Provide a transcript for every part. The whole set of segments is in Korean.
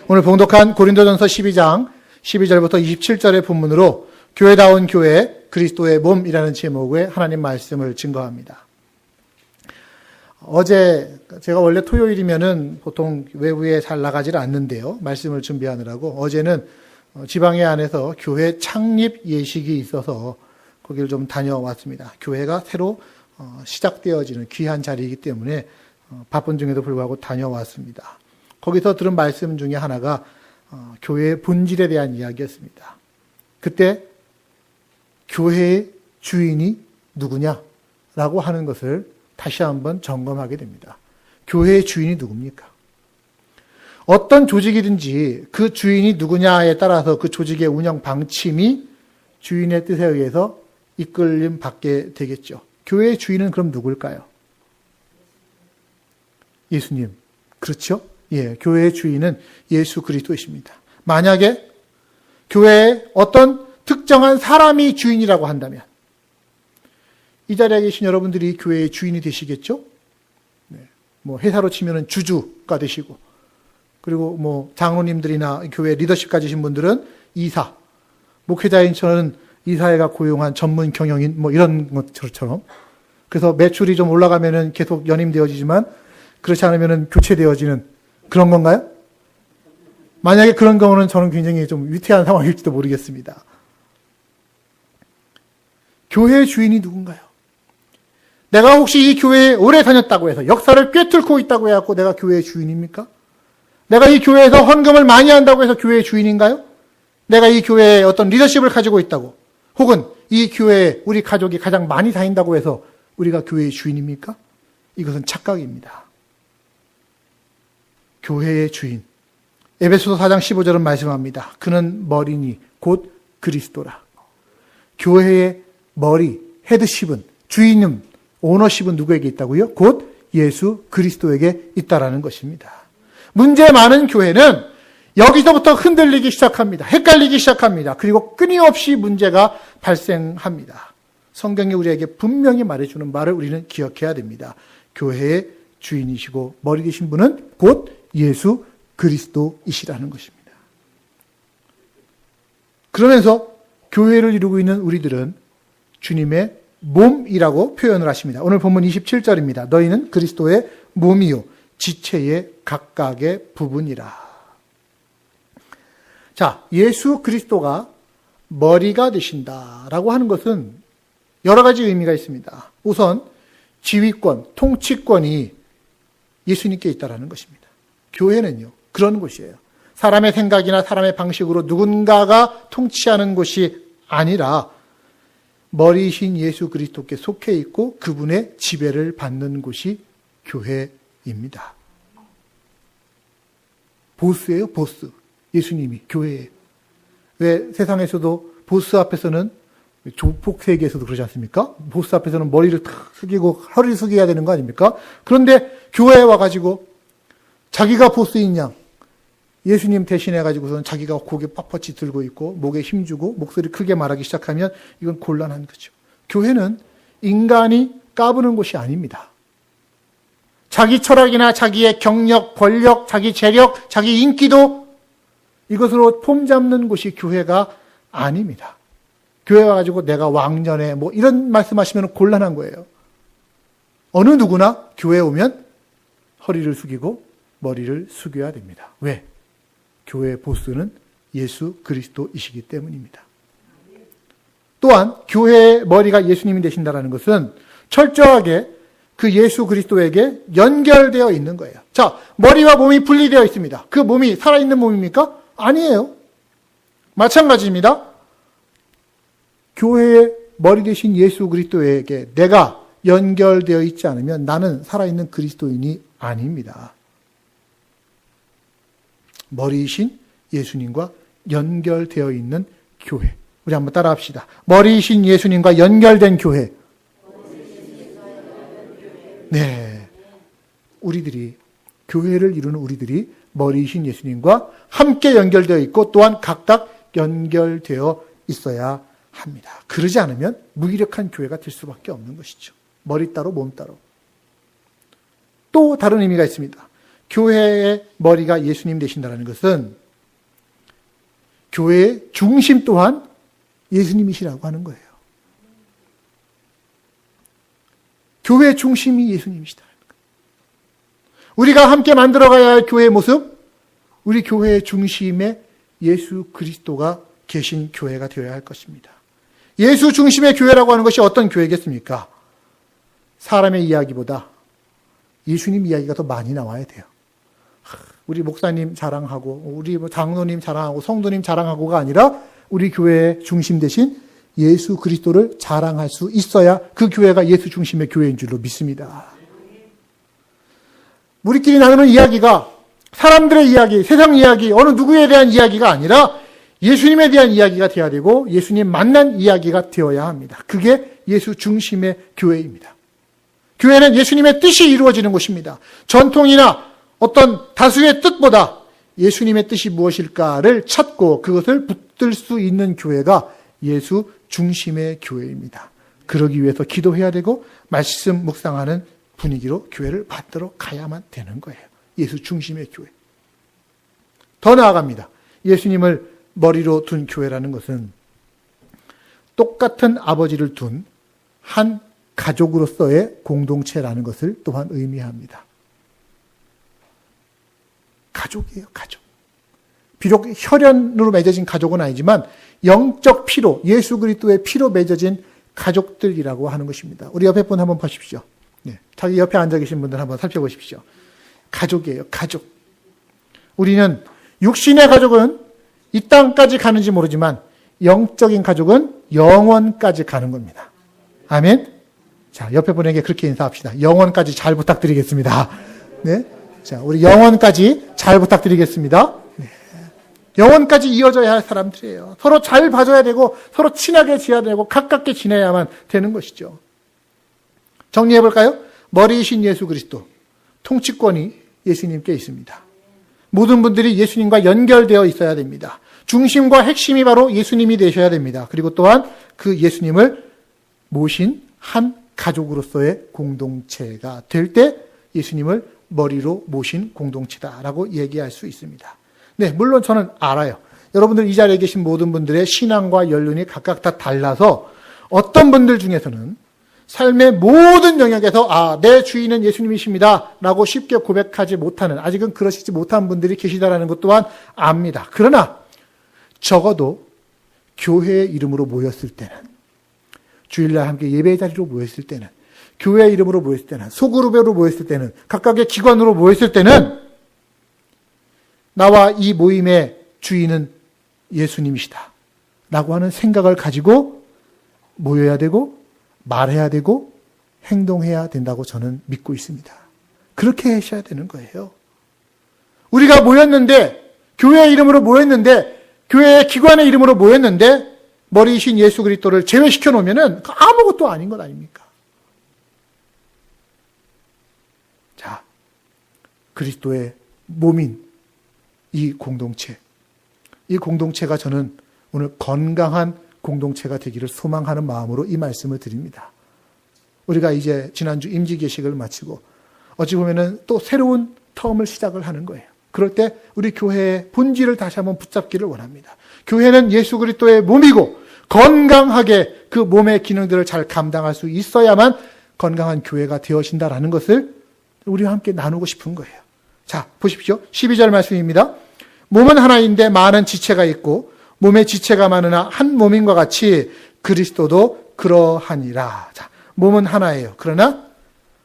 오늘 봉독한 고린도전서 12장 12절부터 27절의 본문으로 교회다운 교회, 그리스도의 몸이라는 제목의 하나님 말씀을 증거합니다. 어제 제가 원래 토요일이면은 보통 외부에 잘 나가질 않는데요. 말씀을 준비하느라고 어제는 지방의 안에서 교회 창립 예식이 있어서 거기를 좀 다녀왔습니다. 교회가 새로 시작되어지는 귀한 자리이기 때문에 바쁜 중에도 불구하고 다녀왔습니다. 거기서 들은 말씀 중에 하나가 교회의 본질에 대한 이야기였습니다. 그때 교회의 주인이 누구냐라고 하는 것을 다시 한번 점검하게 됩니다. 교회의 주인이 누굽니까? 어떤 조직이든지 그 주인이 누구냐에 따라서 그 조직의 운영 방침이 주인의 뜻에 의해서 이끌림 받게 되겠죠. 교회의 주인은 그럼 누굴까요? 예수님. 그렇죠? 예, 교회의 주인은 예수 그리스도이십니다. 만약에 교회에 어떤 특정한 사람이 주인이라고 한다면 이 자리에 계신 여러분들이 교회의 주인이 되시겠죠? 네, 뭐 회사로 치면은 주주가 되시고, 그리고 뭐 장로님들이나 교회 리더십 가지신 분들은 이사, 목회자인 저는 이사회가 고용한 전문 경영인 뭐 이런 것처럼, 그래서 매출이 좀 올라가면은 계속 연임되어지지만 그렇지 않으면은 교체되어지는 그런 건가요? 만약에 그런 경우는 저는 굉장히 좀 위태한 상황일지도 모르겠습니다. 교회의 주인이 누군가요? 내가 혹시 이 교회에 오래 다녔다고 해서 역사를 꿰뚫고 있다고 해갖고 내가 교회의 주인입니까? 내가 이 교회에서 헌금을 많이 한다고 해서 교회의 주인인가요? 내가 이 교회에 어떤 리더십을 가지고 있다고, 혹은 이 교회에 우리 가족이 가장 많이 다닌다고 해서 우리가 교회의 주인입니까? 이것은 착각입니다. 교회의 주인. 에베소서 4장 15절은 말씀합니다. 그는 머리니 곧 그리스도라. 교회의 머리, 헤드십은, 주인은, 오너십은 누구에게 있다고요? 곧 예수 그리스도에게 있다라는 것입니다. 문제 많은 교회는 여기서부터 흔들리기 시작합니다. 헷갈리기 시작합니다. 그리고 끊임없이 문제가 발생합니다. 성경이 우리에게 분명히 말해주는 말을 우리는 기억해야 됩니다. 교회의 주인이시고 머리 되신 분은 곧 예수 그리스도이시라는 것입니다. 그러면서 교회를 이루고 있는 우리들은 주님의 몸이라고 표현을 하십니다. 오늘 본문 27절입니다. 너희는 그리스도의 몸이요 지체의 각각의 부분이라. 자, 예수 그리스도가 머리가 되신다라고 하는 것은 여러 가지 의미가 있습니다. 우선 지휘권, 통치권이 예수님께 있다라는 것입니다. 교회는요, 그런 곳이에요. 사람의 생각이나 사람의 방식으로 누군가가 통치하는 곳이 아니라 머리이신 예수 그리스도께 속해 있고 그분의 지배를 받는 곳이 교회입니다. 보스예요, 보스. 예수님이 교회예요. 왜 세상에서도 보스 앞에서는, 조폭 세계에서도 그러지 않습니까? 보스 앞에서는 머리를 탁 숙이고 허리를 숙여야 되는 거 아닙니까? 그런데 교회에 와가지고 자기가 보스인 양, 예수님 대신해가지고서는 자기가 고개 빳빳이 들고 있고 목에 힘주고 목소리 크게 말하기 시작하면 이건 곤란한 거죠. 교회는 인간이 까부는 곳이 아닙니다. 자기 철학이나 자기의 경력, 권력, 자기 재력, 자기 인기도 이것으로 폼 잡는 곳이 교회가 아닙니다. 교회 와가지고 내가 왕년에 뭐 이런 말씀하시면 곤란한 거예요. 어느 누구나 교회에 오면 허리를 숙이고 머리를 숙여야 됩니다. 왜? 교회의 보스는 예수 그리스도이시기 때문입니다. 또한 교회의 머리가 예수님이 되신다는 것은 철저하게 그 예수 그리스도에게 연결되어 있는 거예요. 자, 머리와 몸이 분리되어 있습니다. 그 몸이 살아있는 몸입니까? 아니에요. 마찬가지입니다. 교회의 머리 되신 예수 그리스도에게 내가 연결되어 있지 않으면 나는 살아있는 그리스도인이 아닙니다. 머리이신 예수님과 연결되어 있는 교회. 우리 한번 따라 합시다. 머리이신 예수님과 연결된 교회. 네. 우리들이, 교회를 이루는 우리들이 머리이신 예수님과 함께 연결되어 있고 또한 각각 연결되어 있어야 합니다. 그러지 않으면 무기력한 교회가 될 수밖에 없는 것이죠. 머리 따로 몸 따로. 또 다른 의미가 있습니다. 교회의 머리가 예수님 되신다는 것은 교회의 중심 또한 예수님이시라고 하는 거예요. 교회의 중심이 예수님이시다. 우리가 함께 만들어가야 할 교회의 모습, 우리 교회의 중심에 예수 그리스도가 계신 교회가 되어야 할 것입니다. 예수 중심의 교회라고 하는 것이 어떤 교회겠습니까? 사람의 이야기보다 예수님 이야기가 더 많이 나와야 돼요. 우리 목사님 자랑하고, 우리 장로님 자랑하고, 성도님 자랑하고가 아니라 우리 교회의 중심 대신 예수 그리스도를 자랑할 수 있어야 그 교회가 예수 중심의 교회인 줄로 믿습니다. 우리끼리 나누는 이야기가 사람들의 이야기, 세상 이야기, 어느 누구에 대한 이야기가 아니라 예수님에 대한 이야기가 되어야 되고 예수님 만난 이야기가 되어야 합니다. 그게 예수 중심의 교회입니다. 교회는 예수님의 뜻이 이루어지는 곳입니다. 전통이나 어떤 다수의 뜻보다 예수님의 뜻이 무엇일까를 찾고 그것을 붙들 수 있는 교회가 예수 중심의 교회입니다. 그러기 위해서 기도해야 되고 말씀 묵상하는 분위기로 교회를 만들어 가야만 되는 거예요. 예수 중심의 교회. 더 나아갑니다. 예수님을 머리로 둔 교회라는 것은 똑같은 아버지를 둔 한 가족으로서의 공동체라는 것을 또한 의미합니다. 가족이에요, 가족. 비록 혈연으로 맺어진 가족은 아니지만 영적 피로, 예수 그리스도의 피로 맺어진 가족들이라고 하는 것입니다. 우리 옆에 분 한번 보십시오. 네, 자기 옆에 앉아 계신 분들 한번 살펴보십시오. 가족이에요, 가족. 우리는 육신의 가족은 이 땅까지 가는지 모르지만 영적인 가족은 영원까지 가는 겁니다. 아멘. 자, 옆에 분에게 그렇게 인사합시다. 영원까지 잘 부탁드리겠습니다. 네. 자, 우리 영원까지 잘 부탁드리겠습니다. 네. 영원까지 이어져야 할 사람들이에요. 서로 잘 봐줘야 되고, 서로 친하게 지어야 되고, 가깝게 지내야만 되는 것이죠. 정리해볼까요? 머리이신 예수 그리스도, 통치권이 예수님께 있습니다. 모든 분들이 예수님과 연결되어 있어야 됩니다. 중심과 핵심이 바로 예수님이 되셔야 됩니다. 그리고 또한 그 예수님을 모신 한 가족으로서의 공동체가 될 때 예수님을 머리로 모신 공동체다라고 얘기할 수 있습니다. 네, 물론 저는 알아요. 여러분들 이 자리에 계신 모든 분들의 신앙과 연륜이 각각 다 달라서 어떤 분들 중에서는 삶의 모든 영역에서 내 주인은 예수님이십니다 라고 쉽게 고백하지 못하는, 아직은 그러시지 못한 분들이 계시다라는 것 또한 압니다. 그러나 적어도 교회의 이름으로 모였을 때는, 주일날 함께 예배의 자리로 모였을 때는, 교회의 이름으로 모였을 때는, 소그룹으로 모였을 때는, 각각의 기관으로 모였을 때는 나와 이 모임의 주인은 예수님이시다 라고 하는 생각을 가지고 모여야 되고 말해야 되고 행동해야 된다고 저는 믿고 있습니다. 그렇게 하셔야 되는 거예요. 우리가 모였는데, 교회의 이름으로 모였는데, 교회의 기관의 이름으로 모였는데 머리이신 예수 그리스도를 제외시켜 놓으면은 아무것도 아닌 것 아닙니까? 자, 그리스도의 몸인 이 공동체가 저는 오늘 건강한 공동체가 되기를 소망하는 마음으로 이 말씀을 드립니다. 우리가 이제 지난주 임지개식을 마치고 어찌 보면은 또 새로운 텀을 시작을 하는 거예요. 그럴 때 우리 교회의 본질을 다시 한번 붙잡기를 원합니다. 교회는 예수 그리스도의 몸이고 건강하게 그 몸의 기능들을 잘 감당할 수 있어야만 건강한 교회가 되어진다라는 것을 우리와 함께 나누고 싶은 거예요. 자, 보십시오. 12절 말씀입니다. 몸은 하나인데 많은 지체가 있고 몸의 지체가 많으나 한 몸인과 같이 그리스도도 그러하니라. 자, 몸은 하나예요. 그러나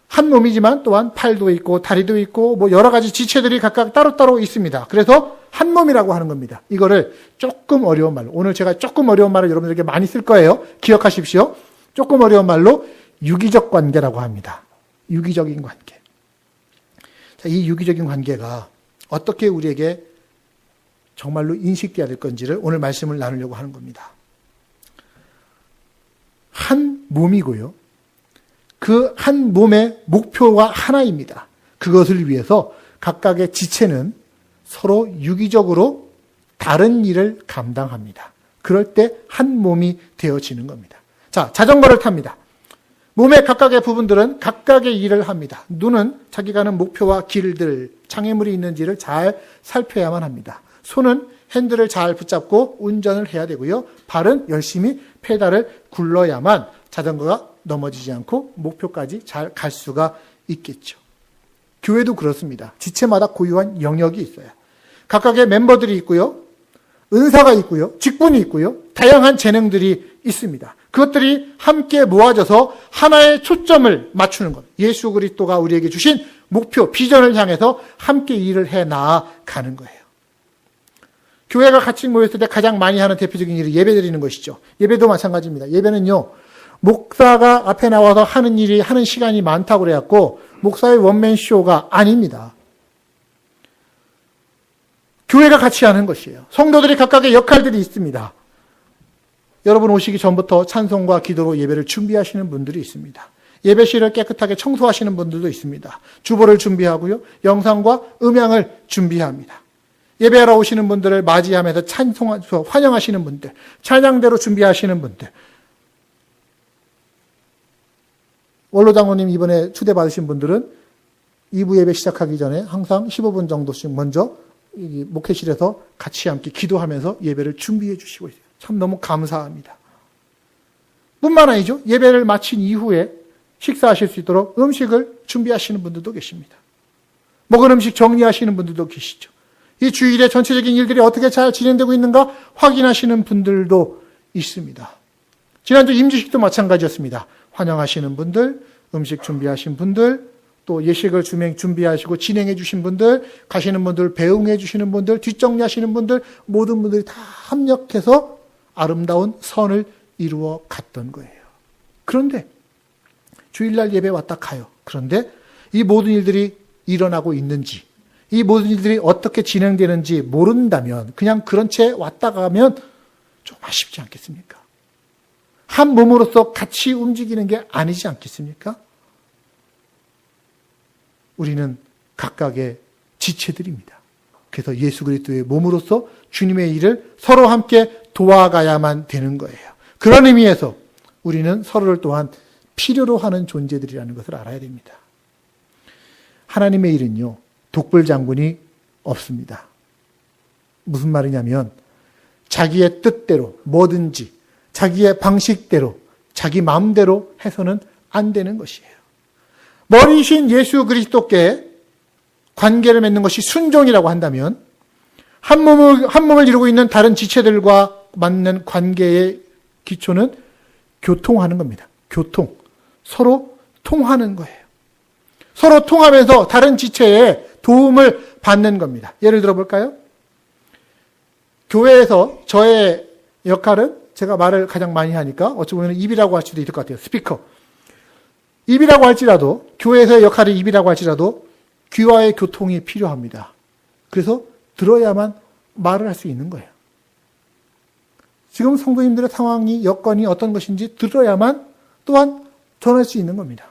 한 몸이지만 또한 팔도 있고 다리도 있고 뭐 여러 가지 지체들이 각각 따로따로 있습니다. 그래서 한 몸이라고 하는 겁니다. 이거를 조금 어려운 말로, 오늘 제가 조금 어려운 말을 여러분들에게 많이 쓸 거예요. 기억하십시오. 조금 어려운 말로 유기적 관계라고 합니다. 유기적인 관계. 자, 이 유기적인 관계가 어떻게 우리에게 정말로 인식되어야 될 건지를 오늘 말씀을 나누려고 하는 겁니다. 한 몸이고요. 그 한 몸의 목표가 하나입니다. 그것을 위해서 각각의 지체는 서로 유기적으로 다른 일을 감당합니다. 그럴 때 한 몸이 되어지는 겁니다. 자, 자전거를 탑니다. 몸의 각각의 부분들은 각각의 일을 합니다. 눈은 자기가 하는 목표와 길들, 장애물이 있는지를 잘 살펴야만 합니다. 손은 핸들을 잘 붙잡고 운전을 해야 되고요. 발은 열심히 페달을 굴러야만 자전거가 넘어지지 않고 목표까지 잘 갈 수가 있겠죠. 교회도 그렇습니다. 지체마다 고유한 영역이 있어요. 각각의 멤버들이 있고요. 은사가 있고요. 직분이 있고요. 다양한 재능들이 있습니다. 그것들이 함께 모아져서 하나의 초점을 맞추는 것. 예수 그리스도가 우리에게 주신 목표, 비전을 향해서 함께 일을 해 나아가는 거예요. 교회가 같이 모였을 때 가장 많이 하는 대표적인 일이 예배 드리는 것이죠. 예배도 마찬가지입니다. 예배는요, 목사가 앞에 나와서 하는 일이, 하는 시간이 많다고 그래갖고, 목사의 원맨쇼가 아닙니다. 교회가 같이 하는 것이에요. 성도들이 각각의 역할들이 있습니다. 여러분 오시기 전부터 찬송과 기도로 예배를 준비하시는 분들이 있습니다. 예배실을 깨끗하게 청소하시는 분들도 있습니다. 주보를 준비하고요. 영상과 음향을 준비합니다. 예배하러 오시는 분들을 맞이하면서 찬송하면서 환영하시는 분들, 찬양대로 준비하시는 분들. 원로 장로님 이번에 초대받으신 분들은 2부 예배 시작하기 전에 항상 15분 정도씩 먼저 목회실에서 같이 함께 기도하면서 예배를 준비해 주시고 있어요. 참 너무 감사합니다. 뿐만 아니죠. 예배를 마친 이후에 식사하실 수 있도록 음식을 준비하시는 분들도 계십니다. 먹은 음식 정리하시는 분들도 계시죠. 이 주일에 전체적인 일들이 어떻게 잘 진행되고 있는가 확인하시는 분들도 있습니다. 지난주 임주식도 마찬가지였습니다. 환영하시는 분들, 음식 준비하신 분들, 또 예식을 준비하시고 진행해 주신 분들, 가시는 분들, 배웅해 주시는 분들, 뒷정리하시는 분들, 모든 분들이 다 합력해서 아름다운 선을 이루어 갔던 거예요. 그런데 주일날 예배 왔다 가요. 그런데 이 모든 일들이 일어나고 있는지, 이 모든 일들이 어떻게 진행되는지 모른다면 그냥 그런 채 왔다 가면 좀 아쉽지 않겠습니까? 한 몸으로서 같이 움직이는 게 아니지 않겠습니까? 우리는 각각의 지체들입니다. 그래서 예수 그리스도의 몸으로서 주님의 일을 서로 함께 도와가야만 되는 거예요. 그런 의미에서 우리는 서로를 또한 필요로 하는 존재들이라는 것을 알아야 됩니다. 하나님의 일은요, 독불장군이 없습니다. 무슨 말이냐면 자기의 뜻대로 뭐든지 자기의 방식대로 자기 마음대로 해서는 안 되는 것이에요. 머리신 예수 그리스도께 관계를 맺는 것이 순종이라고 한다면 한 몸을 이루고 있는 다른 지체들과 맞는 관계의 기초는 교통하는 겁니다. 교통. 서로 통하는 거예요. 서로 통하면서 다른 지체의 도움을 받는 겁니다. 예를 들어 볼까요? 교회에서 저의 역할은 제가 말을 가장 많이 하니까 어찌 보면 입이라고 할 수도 있을 것 같아요. 스피커. 입이라고 할지라도, 교회에서의 역할이 입이라고 할지라도 귀와의 교통이 필요합니다. 그래서 들어야만 말을 할 수 있는 거예요. 지금 성도님들의 상황이, 여건이 어떤 것인지 들어야만 또한 전할 수 있는 겁니다.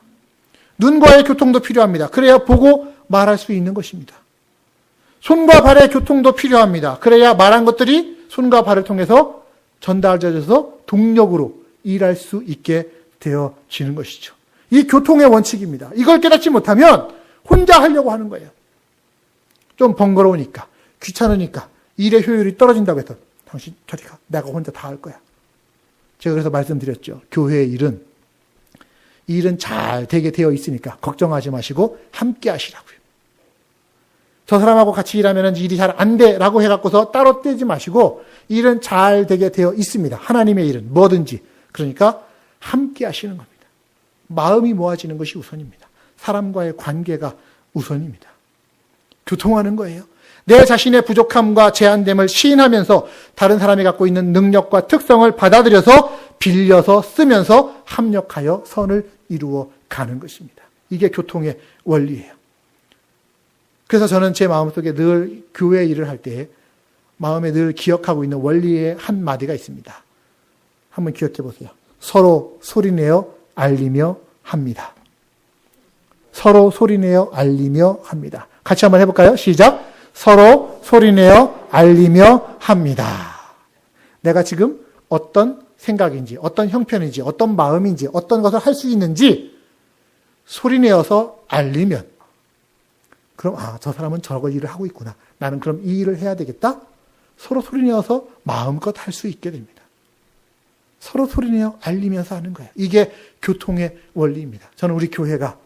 눈과의 교통도 필요합니다. 그래야 보고 말할 수 있는 것입니다. 손과 발의 교통도 필요합니다. 그래야 말한 것들이 손과 발을 통해서 전달되어져서 동력으로 일할 수 있게 되어지는 것이죠. 이 교통의 원칙입니다. 이걸 깨닫지 못하면 혼자 하려고 하는 거예요. 좀 번거로우니까, 귀찮으니까, 일의 효율이 떨어진다고 해서 당신 저리 가. 내가 혼자 다 할 거야. 제가 그래서 말씀드렸죠. 교회의 일은 잘 되게 되어 있으니까 걱정하지 마시고 함께 하시라고요. 저 사람하고 같이 일하면 일이 잘 안 돼라고 해갖고서 따로 떼지 마시고 일은 잘 되게 되어 있습니다. 하나님의 일은 뭐든지. 그러니까 함께 하시는 겁니다. 마음이 모아지는 것이 우선입니다. 사람과의 관계가 우선입니다. 교통하는 거예요. 내 자신의 부족함과 제한됨을 시인하면서 다른 사람이 갖고 있는 능력과 특성을 받아들여서 빌려서 쓰면서 합력하여 선을 이루어 가는 것입니다. 이게 교통의 원리예요. 그래서 저는 제 마음속에 늘 교회 일을 할 때 마음에 늘 기억하고 있는 원리의 한 마디가 있습니다. 한번 기억해 보세요. 서로 소리내어 알리며 합니다. 서로 소리내어 알리며 합니다. 같이 한번 해볼까요? 시작. 서로 소리내어 알리며 합니다. 내가 지금 어떤 생각인지, 어떤 형편인지, 어떤 마음인지, 어떤 것을 할 수 있는지 소리내어서 알리면, 그럼 저 사람은 저걸 일을 하고 있구나. 나는 그럼 이 일을 해야 되겠다. 서로 소리내어서 마음껏 할 수 있게 됩니다. 서로 소리내어 알리면서 하는 거예요. 이게 교통의 원리입니다. 저는 우리 교회가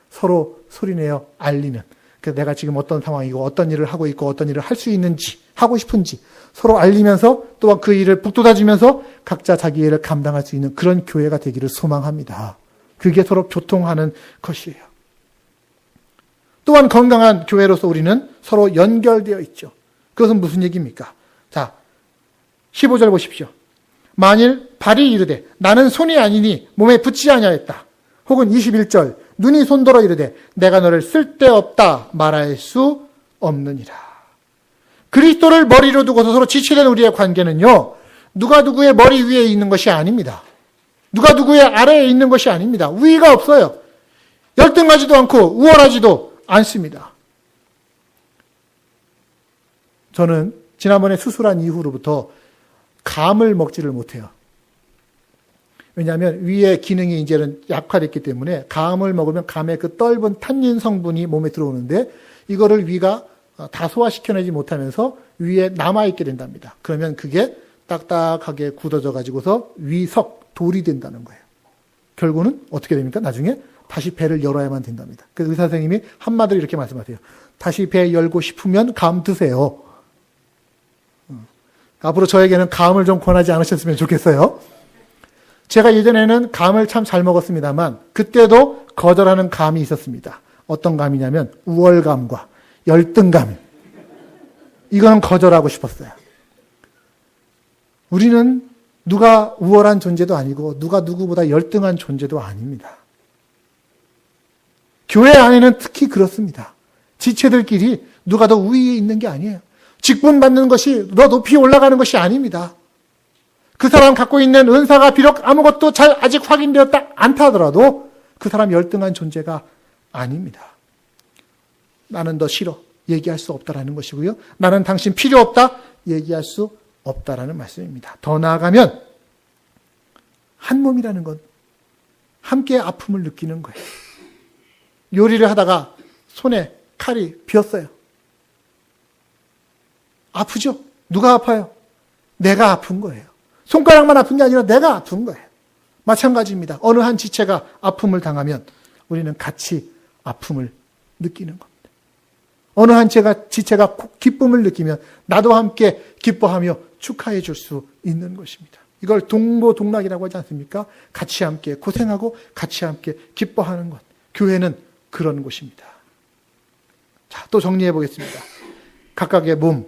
서로 소리내어 알리는, 내가 지금 어떤 상황이고 어떤 일을 하고 있고 어떤 일을 할 수 있는지, 하고 싶은지 서로 알리면서 또한 그 일을 북돋아주면서 각자 자기 일을 감당할 수 있는 그런 교회가 되기를 소망합니다. 그게 서로 교통하는 것이에요. 또한 건강한 교회로서 우리는 서로 연결되어 있죠. 그것은 무슨 얘기입니까? 자, 15절 보십시오. 만일 발이 이르되 나는 손이 아니니 몸에 붙지 아니하였다. 혹은 21절 눈이 손들어 이르되 내가 너를 쓸데없다 말할 수 없느니라. 그리스도를 머리로 두고서 서로 지체된 우리의 관계는요, 누가 누구의 머리 위에 있는 것이 아닙니다. 누가 누구의 아래에 있는 것이 아닙니다. 위가 없어요. 열등하지도 않고 우월하지도 않습니다. 저는 지난번에 수술한 이후로부터 감을 먹지를 못해요. 왜냐하면 위의 기능이 이제는 약화됐기 때문에 감을 먹으면 감의 그 떫은 탄닌 성분이 몸에 들어오는데 이거를 위가 다 소화시켜내지 못하면서 위에 남아있게 된답니다. 그러면 그게 딱딱하게 굳어져 가지고서 위석, 돌이 된다는 거예요. 결국은 어떻게 됩니까? 나중에 다시 배를 열어야만 된답니다. 그래서 의사 선생님이 한마디로 이렇게 말씀하세요. 다시 배 열고 싶으면 감 드세요. 앞으로 저에게는 감을 좀 권하지 않으셨으면 좋겠어요. 제가 예전에는 감을 참 잘 먹었습니다만 그때도 거절하는 감이 있었습니다. 어떤 감이냐면 우월감과 열등감. 이거는 거절하고 싶었어요. 우리는 누가 우월한 존재도 아니고 누가 누구보다 열등한 존재도 아닙니다. 교회 안에는 특히 그렇습니다. 지체들끼리 누가 더 우위에 있는 게 아니에요. 직분 받는 것이 더 높이 올라가는 것이 아닙니다. 그 사람 갖고 있는 은사가 비록 아무것도 잘 아직 확인되었다 않다 하더라도 그 사람 열등한 존재가 아닙니다. 나는 너 싫어. 얘기할 수 없다라는 것이고요. 나는 당신 필요 없다. 얘기할 수 없다라는 말씀입니다. 더 나아가면 한 몸이라는 건 함께 아픔을 느끼는 거예요. 요리를 하다가 손에 칼이 비었어요. 아프죠? 누가 아파요? 내가 아픈 거예요. 손가락만 아픈 게 아니라 내가 아픈 거예요. 마찬가지입니다. 어느 한 지체가 아픔을 당하면 우리는 같이 아픔을 느끼는 겁니다. 어느 한 지체가 기쁨을 느끼면 나도 함께 기뻐하며 축하해 줄 수 있는 것입니다. 이걸 동고동락이라고 하지 않습니까? 같이 함께 고생하고 같이 함께 기뻐하는 것. 교회는 그런 곳입니다. 자, 또 정리해 보겠습니다. 각각의 몸,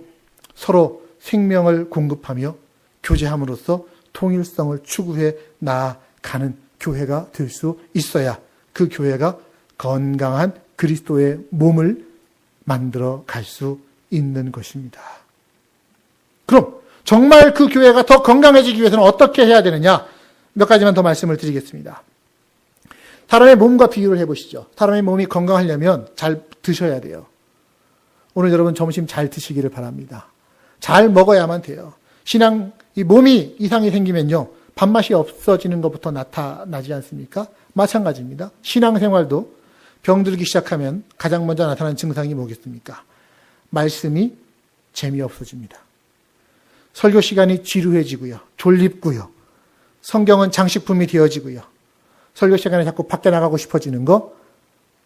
서로 생명을 공급하며 교제함으로써 통일성을 추구해 나아가는 교회가 될 수 있어야 그 교회가 건강한 그리스도의 몸을 만들어 갈 수 있는 것입니다. 그럼 정말 그 교회가 더 건강해지기 위해서는 어떻게 해야 되느냐? 몇 가지만 더 말씀을 드리겠습니다. 사람의 몸과 비교를 해보시죠. 사람의 몸이 건강하려면 잘 드셔야 돼요. 오늘 여러분 점심 잘 드시기를 바랍니다. 잘 먹어야만 돼요. 이 몸이 이상이 생기면요, 밥맛이 없어지는 것부터 나타나지 않습니까? 마찬가지입니다. 신앙생활도 병들기 시작하면 가장 먼저 나타나는 증상이 뭐겠습니까? 말씀이 재미없어집니다. 설교 시간이 지루해지고요. 졸립고요. 성경은 장식품이 되어지고요. 설교 시간에 자꾸 밖에 나가고 싶어지는 거,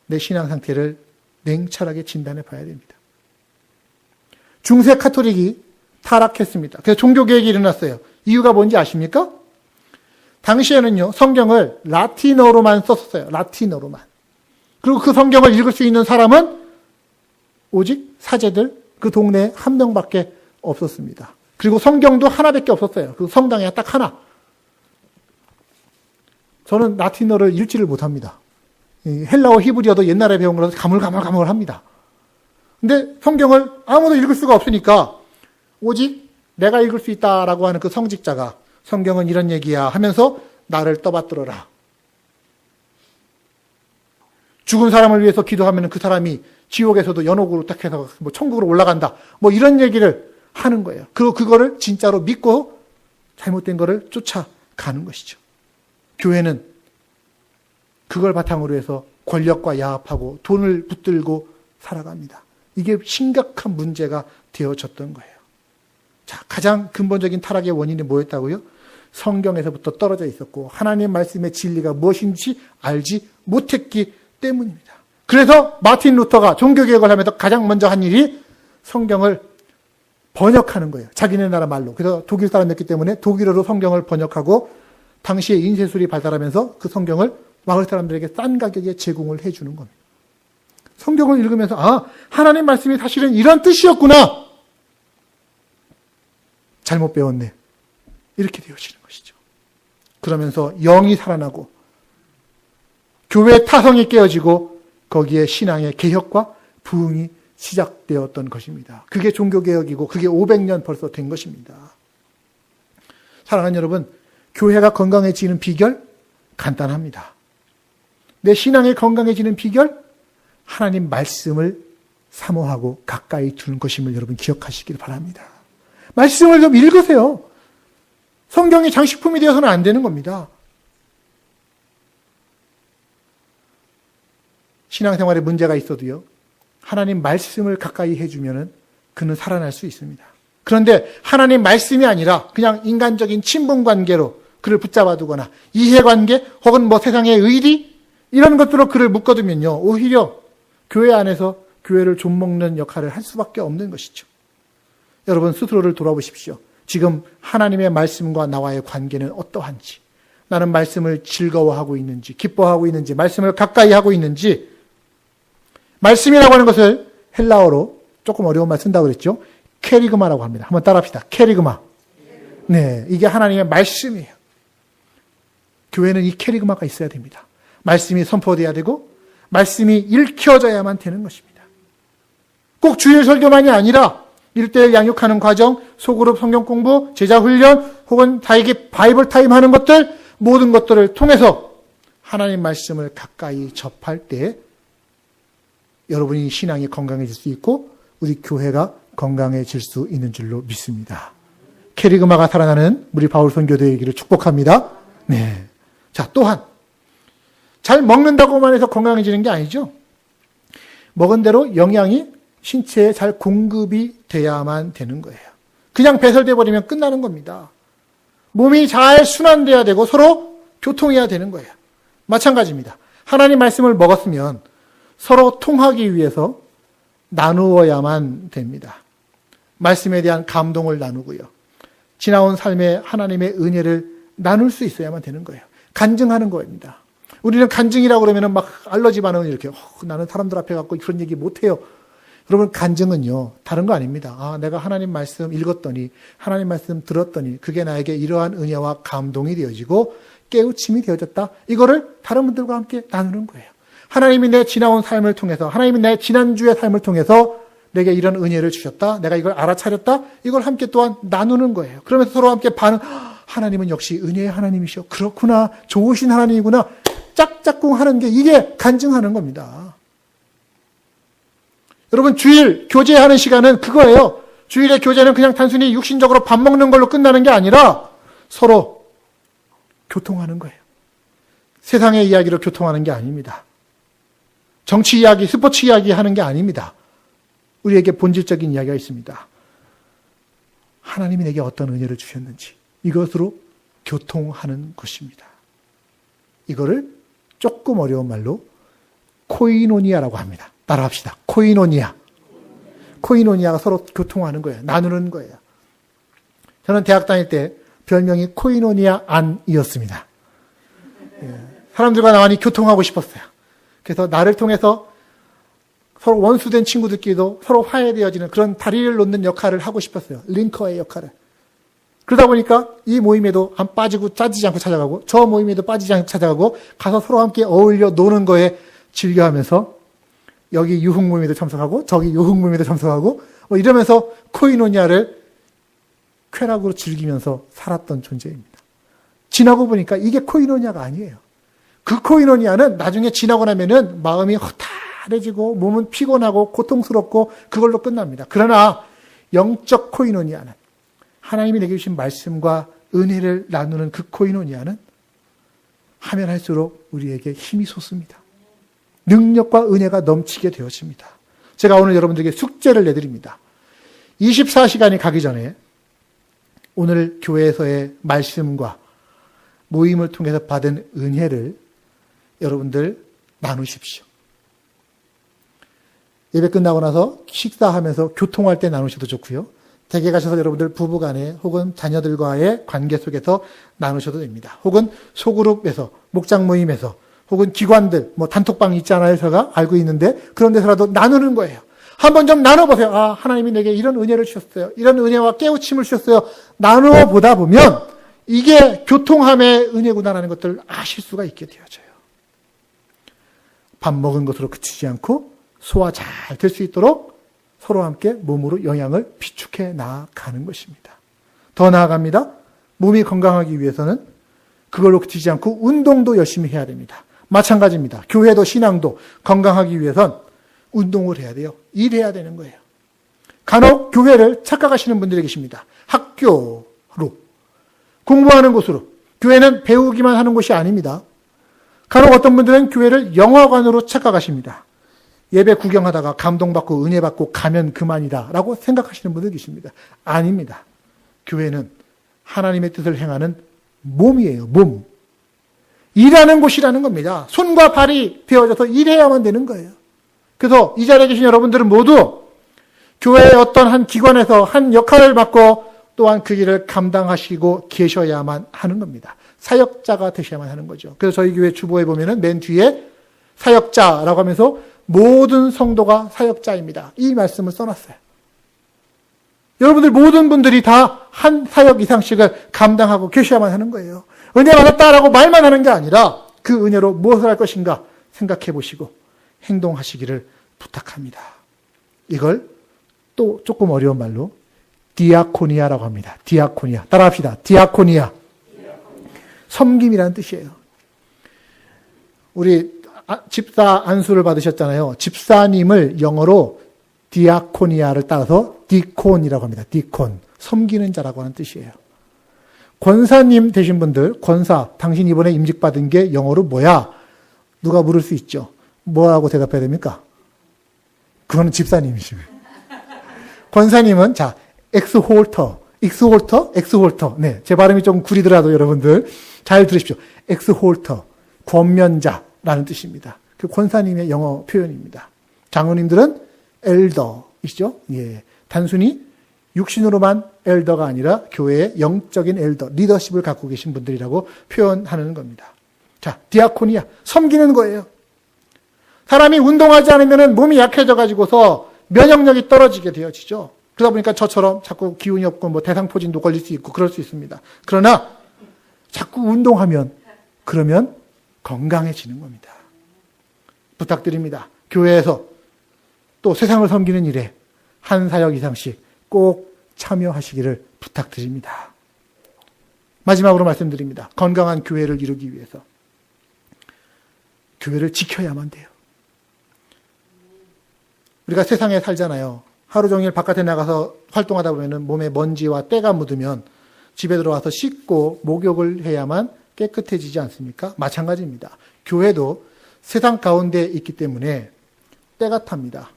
내 신앙 상태를 냉철하게 진단해 봐야 됩니다. 중세 카톨릭이 타락했습니다. 그래서 종교개혁이 일어났어요. 이유가 뭔지 아십니까? 당시에는요, 성경을 라틴어로만 썼어요. 라틴어로만. 그리고 그 성경을 읽을 수 있는 사람은 오직 사제들, 그 동네에 한 명밖에 없었습니다. 그리고 성경도 하나밖에 없었어요. 그 성당에 딱 하나. 저는 라틴어를 읽지를 못합니다. 헬라어, 히브리어도 옛날에 배운 거라서 가물가물합니다. 근데 성경을 아무도 읽을 수가 없으니까 오직 내가 읽을 수 있다라고 하는 그 성직자가 성경은 이런 얘기야 하면서 나를 떠받들어라. 죽은 사람을 위해서 기도하면 그 사람이 지옥에서도 연옥으로 딱 해서 뭐 천국으로 올라간다. 뭐 이런 얘기를 하는 거예요. 그리고 그거를 진짜로 믿고 잘못된 거를 쫓아가는 가는 것이죠. 교회는 그걸 바탕으로 해서 권력과 야합하고 돈을 붙들고 살아갑니다. 이게 심각한 문제가 되어졌던 거예요. 자, 가장 근본적인 타락의 원인이 뭐였다고요? 성경에서부터 떨어져 있었고 하나님 말씀의 진리가 무엇인지 알지 못했기 때문입니다. 그래서 마틴 루터가 종교개혁을 하면서 가장 먼저 한 일이 성경을 번역하는 거예요. 자기네 나라 말로. 그래서 독일 사람이었기 때문에 독일어로 성경을 번역하고 당시에 인쇄술이 발달하면서 그 성경을 마을 사람들에게 싼 가격에 제공을 해주는 겁니다. 성경을 읽으면서 아, 하나님 말씀이 사실은 이런 뜻이었구나. 잘못 배웠네. 이렇게 되어지는 것이죠. 그러면서 영이 살아나고 교회의 타성이 깨어지고 거기에 신앙의 개혁과 부흥이 시작되었던 것입니다. 그게 종교개혁이고 그게 500년 벌써 된 것입니다. 사랑하는 여러분, 교회가 건강해지는 비결 간단합니다. 내 신앙이 건강해지는 비결 하나님 말씀을 사모하고 가까이 두는 것임을 여러분 기억하시길 바랍니다. 말씀을 좀 읽으세요. 성경이 장식품이 되어서는 안 되는 겁니다. 신앙생활에 문제가 있어도요, 하나님 말씀을 가까이 해주면은 그는 살아날 수 있습니다. 그런데 하나님 말씀이 아니라 그냥 인간적인 친분관계로 그를 붙잡아 두거나 이해관계 혹은 뭐 세상의 의리 이런 것들로 그를 묶어두면요, 오히려 교회 안에서 교회를 좀먹는 역할을 할 수밖에 없는 것이죠. 여러분 스스로를 돌아보십시오. 지금 하나님의 말씀과 나와의 관계는 어떠한지, 나는 말씀을 즐거워하고 있는지, 기뻐하고 있는지, 말씀을 가까이 하고 있는지. 말씀이라고 하는 것을 헬라어로 조금 어려운 말 쓴다고 그랬죠. 케리그마라고 합니다. 한번 따라합시다. 케리그마. 네, 이게 하나님의 말씀이에요. 교회는 이 케리그마가 있어야 됩니다. 말씀이 선포돼야 되고 말씀이 읽혀져야만 되는 것입니다. 꼭 주일 설교만이 아니라 1:1 양육하는 과정, 소그룹 성경 공부, 제자 훈련, 혹은 다에게 바이블 타임 하는 것들, 모든 것들을 통해서 하나님 말씀을 가까이 접할 때 여러분이 신앙이 건강해질 수 있고 우리 교회가 건강해질 수 있는 줄로 믿습니다. 케리그마가 살아나는 우리 바울 선교되기를 축복합니다. 네. 자, 또한 잘 먹는다고만 해서 건강해지는 게 아니죠. 먹은 대로 영양이 신체에 잘 공급이 돼야만 되는 거예요. 그냥 배설돼 버리면 끝나는 겁니다. 몸이 잘 순환돼야 되고 서로 교통해야 되는 거예요. 마찬가지입니다. 하나님 말씀을 먹었으면 서로 통하기 위해서 나누어야만 됩니다. 말씀에 대한 감동을 나누고요. 지나온 삶에 하나님의 은혜를 나눌 수 있어야만 되는 거예요. 간증하는 겁니다. 우리는 간증이라고 그러면 막 알러지 반응을 이렇게 나는 사람들 앞에 갖고 그런 얘기 못해요. 여러분 간증은요 다른 거 아닙니다. 아, 내가 하나님 말씀 읽었더니 하나님 말씀 들었더니 그게 나에게 이러한 은혜와 감동이 되어지고 깨우침이 되어졌다. 이거를 다른 분들과 함께 나누는 거예요. 하나님이 내 지나온 삶을 통해서, 하나님이 내 지난주의 삶을 통해서 내게 이런 은혜를 주셨다. 내가 이걸 알아차렸다. 이걸 함께 또한 나누는 거예요. 그러면서 서로 함께 하나님은 역시 은혜의 하나님이시오. 그렇구나. 좋으신 하나님이구나. 짝짝꿍 하는 게 이게 간증하는 겁니다. 여러분 주일 교제하는 시간은 그거예요. 주일의 교제는 그냥 단순히 육신적으로 밥 먹는 걸로 끝나는 게 아니라 서로 교통하는 거예요. 세상의 이야기로 교통하는 게 아닙니다. 정치 이야기, 스포츠 이야기 하는 게 아닙니다. 우리에게 본질적인 이야기가 있습니다. 하나님이 내게 어떤 은혜를 주셨는지 이것으로 교통하는 것입니다. 이거를 조금 어려운 말로 코이노니아라고 합니다. 따라합시다. 코이노니아. 코이노니아가 서로 교통하는 거예요. 나누는 거예요. 저는 대학 다닐 때 별명이 코이노니아 안이었습니다. 사람들과 나만이 교통하고 싶었어요. 그래서 나를 통해서 서로 원수된 친구들끼리도 서로 화해되어지는 그런 다리를 놓는 역할을 하고 싶었어요. 링커의 역할을. 그러다 보니까 이 모임에도 안 빠지고 빠지지 않고 찾아가고 저 모임에도 빠지지 않고 찾아가고 가서 서로 함께 어울려 노는 거에 즐겨하면서 여기 유흥 모임에도 참석하고 저기 유흥 모임에도 참석하고 이러면서 코이노니아를 쾌락으로 즐기면서 살았던 존재입니다. 지나고 보니까 이게 코이노니아가 아니에요. 그 코이노니아는 나중에 지나고 나면은 마음이 허탈해지고 몸은 피곤하고 고통스럽고 그걸로 끝납니다. 그러나 영적 코이노니아는 하나님이 내게 주신 말씀과 은혜를 나누는 그 코이노니아는 하면 할수록 우리에게 힘이 솟습니다. 능력과 은혜가 넘치게 되어집니다. 제가 오늘 여러분들에게 숙제를 내드립니다. 24시간이 가기 전에 오늘 교회에서의 말씀과 모임을 통해서 받은 은혜를 여러분들 나누십시오. 예배 끝나고 나서 식사하면서 교통할 때 나누셔도 좋고요. 댁에 가셔서 여러분들 부부간에 혹은 자녀들과의 관계 속에서 나누셔도 됩니다. 혹은 소그룹에서, 목장 모임에서, 혹은 기관들, 단톡방 있잖아요. 제가 알고 있는데 그런 데서라도 나누는 거예요. 한번 좀 나눠보세요. 아, 하나님이 내게 이런 은혜를 주셨어요. 이런 은혜와 깨우침을 주셨어요. 나눠보다 보면 이게 교통함의 은혜구나라는 것들을 아실 수가 있게 되어져요. 밥 먹은 것으로 그치지 않고 소화 잘 될 수 있도록 서로 함께 몸으로 영양을 비축해 나가는 것입니다. 더 나아갑니다. 몸이 건강하기 위해서는 그걸로 그치지 않고 운동도 열심히 해야 됩니다. 마찬가지입니다. 교회도 신앙도 건강하기 위해선 운동을 해야 돼요. 일해야 되는 거예요. 간혹 교회를 착각하시는 분들이 계십니다. 학교로, 공부하는 곳으로. 교회는 배우기만 하는 곳이 아닙니다. 간혹 어떤 분들은 교회를 영화관으로 착각하십니다. 예배 구경하다가 감동받고 은혜받고 가면 그만이다 라고 생각하시는 분들 계십니다. 아닙니다. 교회는 하나님의 뜻을 행하는 몸이에요. 몸. 일하는 곳이라는 겁니다. 손과 발이 되어져서 일해야만 되는 거예요. 그래서 이 자리에 계신 여러분들은 모두 교회의 어떤 한 기관에서 한 역할을 맡고 또한 그 일을 감당하시고 계셔야만 하는 겁니다. 사역자가 되셔야만 하는 거죠. 그래서 저희 교회 주보에 보면은 맨 뒤에 사역자라고 하면서 모든 성도가 사역자입니다. 이 말씀을 써놨어요. 여러분들 모든 분들이 다 한 사역 이상씩을 감당하고 계셔야만 하는 거예요. 은혜 받았다라고 말만 하는 게 아니라 그 은혜로 무엇을 할 것인가 생각해 보시고 행동하시기를 부탁합니다. 이걸 또 조금 어려운 말로 디아코니아라고 합니다. 디아코니아. 따라합시다. 디아코니아. 섬김이라는 뜻이에요. 우리 집사 안수를 받으셨잖아요. 집사님을 영어로 디아코니아를 따라서 디콘이라고 합니다. 디콘. 섬기는 자라고 하는 뜻이에요. 권사님 되신 분들, 권사, 당신 이번에 임직받은 게 영어로 뭐야? 누가 물을 수 있죠. 뭐라고 대답해야 됩니까? 그거는 집사님이시고요. 권사님은, 자, 엑스홀터. 네. 제 발음이 좀 구리더라도 여러분들 잘 들으십시오. 엑스홀터. 권면자라는 뜻입니다. 그 권사님의 영어 표현입니다. 장로님들은 엘더이시죠. 예. 단순히 육신으로만 엘더가 아니라 교회의 영적인 엘더, 리더십을 갖고 계신 분들이라고 표현하는 겁니다. 자, 디아코니아, 섬기는 거예요. 사람이 운동하지 않으면 몸이 약해져가지고서 면역력이 떨어지게 되어지죠. 그러다 보니까 저처럼 자꾸 기운이 없고 대상포진도 걸릴 수 있고 그럴 수 있습니다. 그러나 자꾸 운동하면 그러면 건강해지는 겁니다. 부탁드립니다. 교회에서 또 세상을 섬기는 일에 한 사역 이상씩 꼭 참여하시기를 부탁드립니다. 마지막으로 말씀드립니다. 건강한 교회를 이루기 위해서 교회를 지켜야만 돼요. 우리가 세상에 살잖아요. 하루 종일 바깥에 나가서 활동하다 보면 몸에 먼지와 때가 묻으면 집에 들어와서 씻고 목욕을 해야만 깨끗해지지 않습니까? 마찬가지입니다. 교회도 세상 가운데 있기 때문에 때가 탑니다.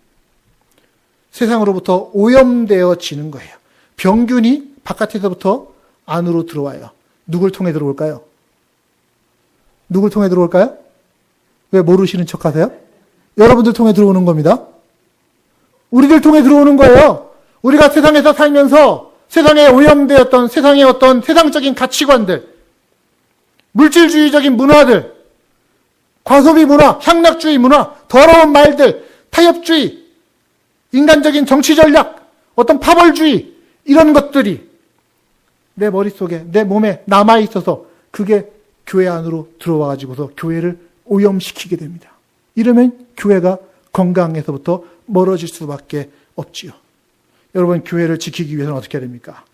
세상으로부터 오염되어지는 거예요. 병균이 바깥에서부터 안으로 들어와요. 누굴 통해 들어올까요? 누굴 통해 들어올까요? 왜 모르시는 척 하세요? 여러분들 통해 들어오는 겁니다. 우리들 통해 들어오는 거예요. 우리가 세상에서 살면서 세상에 오염되었던 세상의 어떤 세상적인 가치관들, 물질주의적인 문화들, 과소비 문화, 향락주의 문화, 더러운 말들, 타협주의, 인간적인 정치 전략, 어떤 파벌주의, 이런 것들이 내 머릿속에, 내 몸에 남아있어서 그게 교회 안으로 들어와가지고서 교회를 오염시키게 됩니다. 이러면 교회가 건강에서부터 멀어질 수밖에 없지요. 여러분, 교회를 지키기 위해서는 어떻게 해야 됩니까?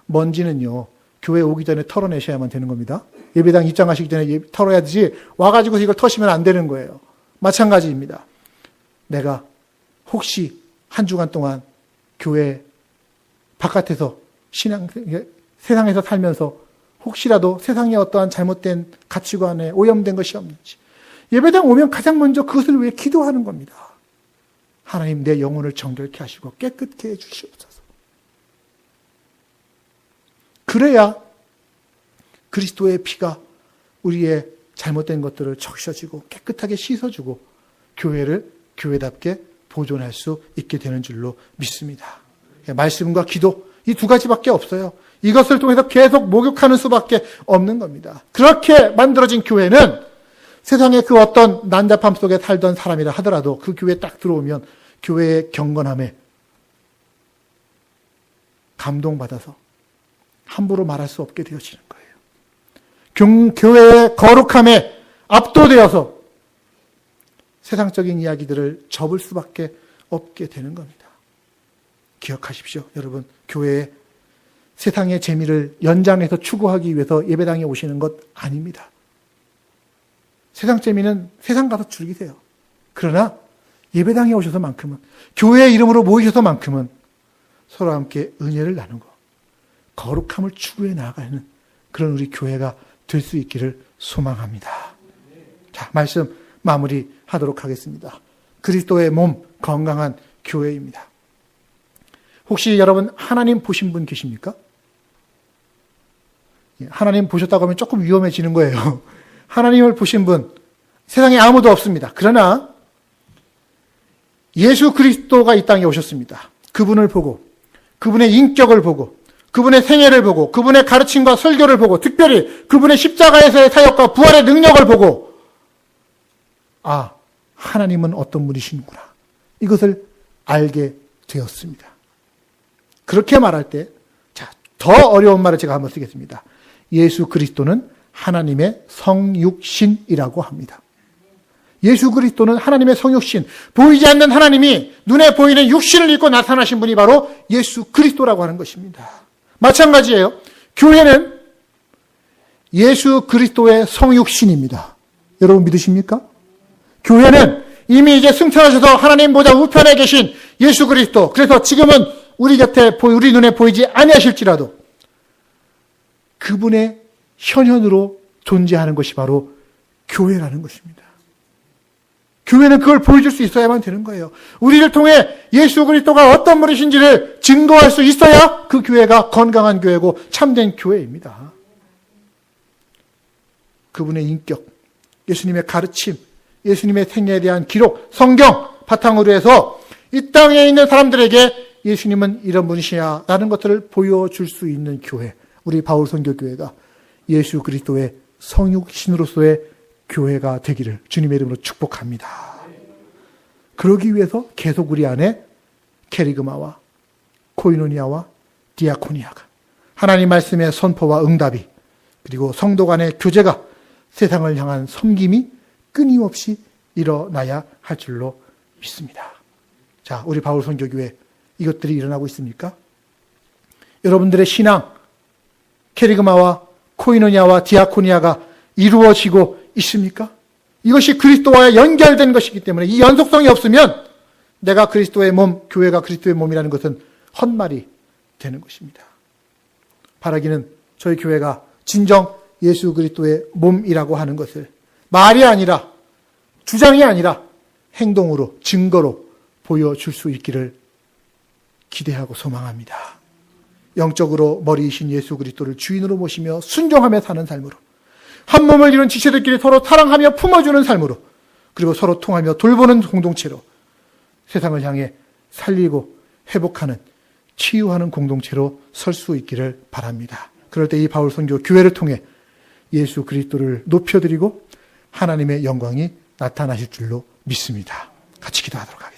먼지는요, 교회 오기 전에 털어내셔야만 되는 겁니다. 예배당 입장하시기 전에 털어야 되지, 와가지고 이걸 터시면 안 되는 거예요. 마찬가지입니다. 내가 혹시 한 주간 동안 교회 바깥에서 세상에서 살면서 혹시라도 세상에 어떠한 잘못된 가치관에 오염된 것이 없는지 예배당 오면 가장 먼저 그것을 위해 기도하는 겁니다. 하나님, 내 영혼을 정결케 하시고 깨끗게 해 주시옵소서. 그래야 그리스도의 피가 우리의 잘못된 것들을 적셔지고 깨끗하게 씻어주고 교회를 교회답게 보존할 수 있게 되는 줄로 믿습니다. 말씀과 기도, 이 두 가지밖에 없어요. 이것을 통해서 계속 목욕하는 수밖에 없는 겁니다. 그렇게 만들어진 교회는 세상의 그 어떤 난잡함 속에 살던 사람이라 하더라도 그 교회에 딱 들어오면 교회의 경건함에 감동받아서 함부로 말할 수 없게 되어지는 거예요. 교회의 거룩함에 압도되어서 세상적인 이야기들을 접을 수밖에 없게 되는 겁니다. 기억하십시오. 여러분, 교회에 세상의 재미를 연장해서 추구하기 위해서 예배당에 오시는 것 아닙니다. 세상 재미는 세상 가서 즐기세요. 그러나 예배당에 오셔서만큼은, 교회의 이름으로 모이셔서만큼은 서로 함께 은혜를 나누고 거룩함을 추구해 나아가는 그런 우리 교회가 될 수 있기를 소망합니다. 자, 말씀 마무리하도록 하겠습니다. 그리스도의 몸, 건강한 교회입니다. 혹시 여러분 하나님 보신 분 계십니까? 하나님 보셨다고 하면 조금 위험해지는 거예요. 하나님을 보신 분, 세상에 아무도 없습니다. 그러나 예수 그리스도가 이 땅에 오셨습니다. 그분을 보고, 그분의 인격을 보고, 그분의 생애를 보고, 그분의 가르침과 설교를 보고, 특별히 그분의 십자가에서의 사역과 부활의 능력을 보고, 아, 하나님은 어떤 분이시는구나, 이것을 알게 되었습니다. 그렇게 말할 때, 자, 더 어려운 말을 제가 한번 쓰겠습니다. 예수 그리스도는 하나님의 성육신이라고 합니다. 예수 그리스도는 하나님의 성육신, 보이지 않는 하나님이 눈에 보이는 육신을 입고 나타나신 분이 바로 예수 그리스도라고 하는 것입니다. 마찬가지예요. 교회는 예수 그리스도의 성육신입니다. 여러분 믿으십니까? 교회는 이미 이제 승천하셔서 하나님 보좌 우편에 계신 예수 그리스도, 그래서 지금은 우리 곁에, 우리 눈에 보이지 아니하실지라도 그분의 현현으로 존재하는 것이 바로 교회라는 것입니다. 교회는 그걸 보여줄 수 있어야만 되는 거예요. 우리를 통해 예수 그리스도가 어떤 분이신지를 증거할 수 있어야 그 교회가 건강한 교회고 참된 교회입니다. 그분의 인격, 예수님의 가르침, 예수님의 생애에 대한 기록, 성경 바탕으로 해서 이 땅에 있는 사람들에게 예수님은 이런 분이시야 라는 것들을 보여줄 수 있는 교회, 우리 바울 선교교회가 예수 그리스도의 성육신으로서의 교회가 되기를 주님의 이름으로 축복합니다. 그러기 위해서 계속 우리 안에 케리그마와 코이노니아와 디아코니아가, 하나님 말씀의 선포와 응답이, 그리고 성도 간의 교제가, 세상을 향한 섬김이 끊임없이 일어나야 할 줄로 믿습니다. 자, 우리 바울 선교교회 이것들이 일어나고 있습니까? 여러분들의 신앙, 케리그마와 코이노니아와 디아코니아가 이루어지고 있습니까? 이것이 그리스도와 연결된 것이기 때문에 이 연속성이 없으면 내가 그리스도의 몸, 교회가 그리스도의 몸이라는 것은 헛말이 되는 것입니다. 바라기는 저희 교회가 진정 예수 그리스도의 몸이라고 하는 것을 말이 아니라, 주장이 아니라 행동으로, 증거로 보여줄 수 있기를 기대하고 소망합니다. 영적으로 머리이신 예수 그리스도를 주인으로 모시며 순종하며 사는 삶으로, 한 몸을 이룬 지체들끼리 서로 사랑하며 품어주는 삶으로, 그리고 서로 통하며 돌보는 공동체로 세상을 향해 살리고 회복하는, 치유하는 공동체로 설 수 있기를 바랍니다. 그럴 때 이 바울 선교 교회를 통해 예수 그리스도를 높여드리고 하나님의 영광이 나타나실 줄로 믿습니다. 같이 기도하도록 하겠습니다.